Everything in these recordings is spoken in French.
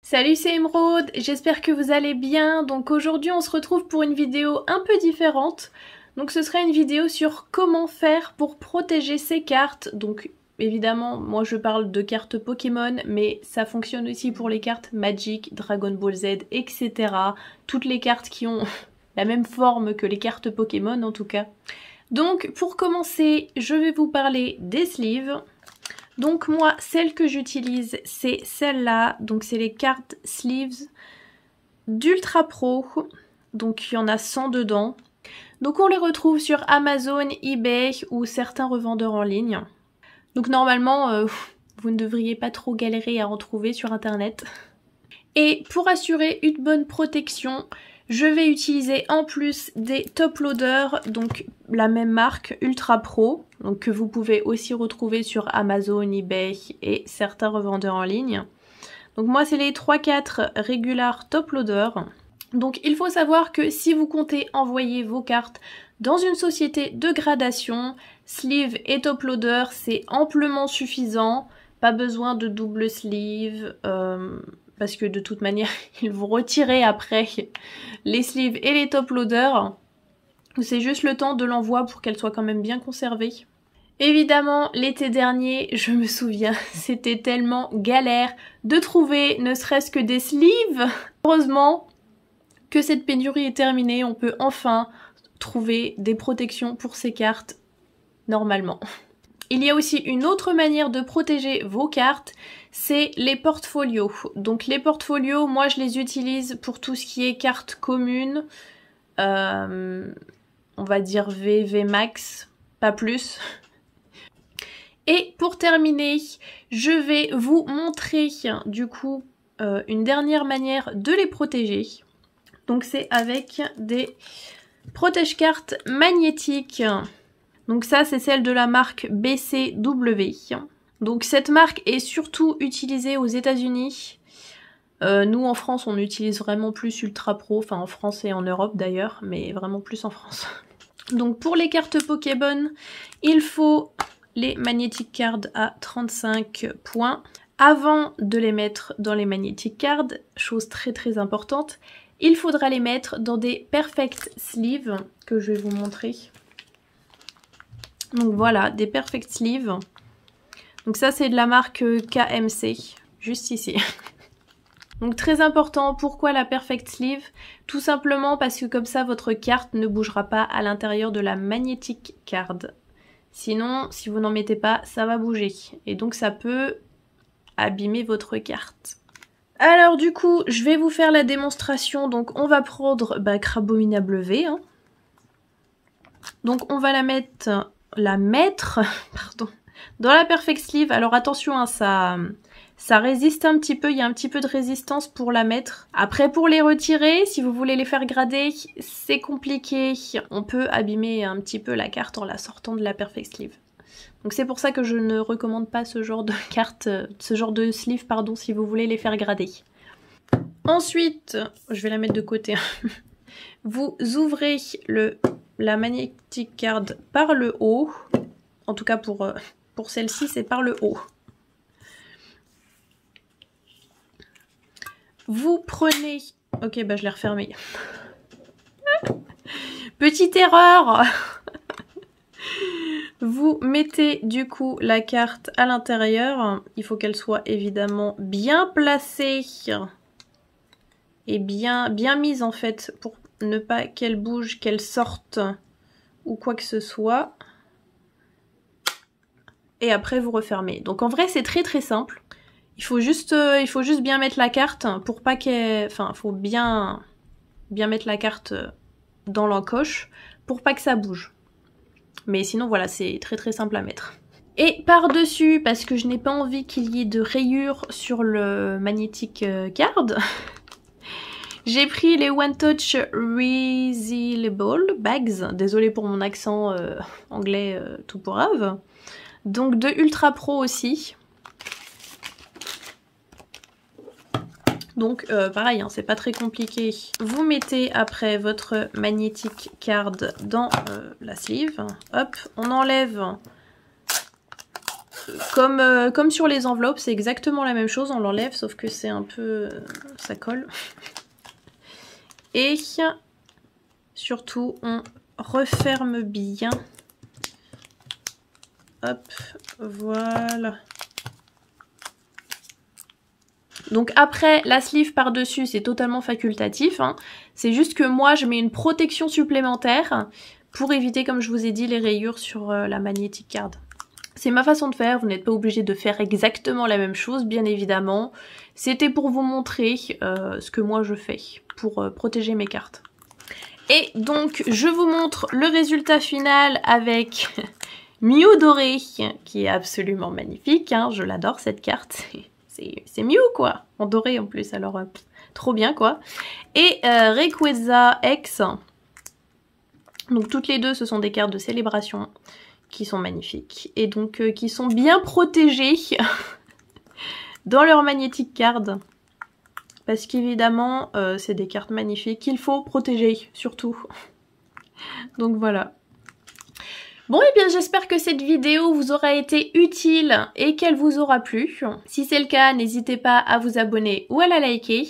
Salut, c'est Emeraude, j'espère que vous allez bien. Donc aujourd'hui on se retrouve pour une vidéo un peu différente. Donc ce sera une vidéo sur comment faire pour protéger ses cartes. Donc évidemment moi je parle de cartes Pokémon, mais ça fonctionne aussi pour les cartes Magic, Dragon Ball Z, etc. Toutes les cartes qui ont la même forme que les cartes Pokémon en tout cas. Donc pour commencer, je vais vous parler des sleeves. Donc moi, celle que j'utilise, c'est celle-là. Donc c'est les cartes sleeves d'Ultra Pro. Donc il y en a 100 dedans. Donc on les retrouve sur Amazon, eBay ou certains revendeurs en ligne. Donc normalement, vous ne devriez pas trop galérer à en trouver sur internet. Et pour assurer une bonne protection, je vais utiliser en plus des top loaders, donc la même marque Ultra Pro, donc que vous pouvez aussi retrouver sur Amazon, eBay et certains revendeurs en ligne. Donc moi c'est les 3-4 regular top loaders. Donc il faut savoir que si vous comptez envoyer vos cartes dans une société de gradation, sleeve et top loader c'est amplement suffisant, pas besoin de double sleeve. Parce que de toute manière, ils vont retirer après les sleeves et les top loaders. C'est juste le temps de l'envoi pour qu'elles soient quand même bien conservées. Évidemment, l'été dernier, je me souviens, c'était tellement galère de trouver ne serait-ce que des sleeves. Heureusement que cette pénurie est terminée, on peut enfin trouver des protections pour ces cartes normalement. Il y a aussi une autre manière de protéger vos cartes, c'est les portfolios. Donc les portfolios, moi je les utilise pour tout ce qui est cartes communes, on va dire V max, pas plus. Et pour terminer, je vais vous montrer du coup une dernière manière de les protéger. Donc c'est avec des protège-cartes magnétiques. Donc ça c'est celle de la marque BCW. Donc cette marque est surtout utilisée aux États-Unis. Nous en France on utilise vraiment plus Ultra Pro, enfin en France et en Europe d'ailleurs, mais vraiment plus en France. Donc pour les cartes Pokémon, il faut les Magnetic Cards à 35 points. Avant de les mettre dans les Magnetic Cards, chose très importante, il faudra les mettre dans des Perfect Sleeves que je vais vous montrer. Donc voilà, des Perfect Sleeves. Donc ça c'est de la marque KMC, juste ici. Donc très important, pourquoi la Perfect Sleeve? Tout simplement parce que comme ça votre carte ne bougera pas à l'intérieur de la Magnetic Card. Sinon, si vous n'en mettez pas, ça va bouger. Et donc ça peut abîmer votre carte. Alors du coup, je vais vous faire la démonstration. Donc on va prendre Crabominable V. Hein. Donc on va la mettre dans la Perfect Sleeve. Alors attention, hein, ça résiste un petit peu, il y a un petit peu de résistance pour la mettre. Après pour les retirer, si vous voulez les faire grader, c'est compliqué. On peut abîmer un petit peu la carte en la sortant de la Perfect Sleeve. Donc c'est pour ça que je ne recommande pas ce genre de carte, ce genre de sleeve pardon, si vous voulez les faire grader. Ensuite, je vais la mettre de côté. Vous ouvrez la Magnetic Card par le haut. En tout cas pour celle-ci, c'est par le haut. Vous prenez... Ok, je l'ai refermée. Petite erreur. Vous mettez du coup la carte à l'intérieur. Il faut qu'elle soit évidemment bien placée et bien mise en fait pour ne pas qu'elle bouge, qu'elle sorte ou quoi que ce soit. Et après vous refermez. Donc en vrai c'est très simple. Il faut juste bien mettre la carte pour pas qu'elle... Enfin, il faut bien mettre la carte dans l'encoche pour pas que ça bouge. Mais sinon voilà, c'est très simple à mettre. Et par-dessus, parce que je n'ai pas envie qu'il y ait de rayures sur le Magnetic Card, j'ai pris les One Touch Resealable Bags. Désolée pour mon accent anglais tout pourrave. Donc de Ultra Pro aussi. Donc pareil, hein, c'est pas très compliqué. Vous mettez après votre Magnetic Card dans la sleeve. Hop, on enlève comme sur les enveloppes, c'est exactement la même chose, on l'enlève, sauf que c'est un peu... ça colle. Et surtout, on referme bien. Hop, voilà. Donc après, la sleeve par-dessus, c'est totalement facultatif. Hein. C'est juste que moi, je mets une protection supplémentaire pour éviter, comme je vous ai dit, les rayures sur la magnetic card. C'est ma façon de faire, vous n'êtes pas obligé de faire exactement la même chose, bien évidemment. C'était pour vous montrer ce que moi je fais pour protéger mes cartes. Et donc, je vous montre le résultat final avec Mew doré, qui est absolument magnifique. Hein, je l'adore cette carte. C'est Mew quoi, en doré en plus, alors trop bien quoi. Et Rayquaza X, donc toutes les deux ce sont des cartes de célébration qui sont magnifiques et donc qui sont bien protégées dans leur magnétique card. Parce qu'évidemment c'est des cartes magnifiques qu'il faut protéger surtout. Donc voilà. Bon et bien j'espère que cette vidéo vous aura été utile et qu'elle vous aura plu. Si c'est le cas, n'hésitez pas à vous abonner ou à la liker.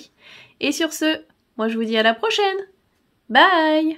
Et sur ce, moi je vous dis à la prochaine. Bye!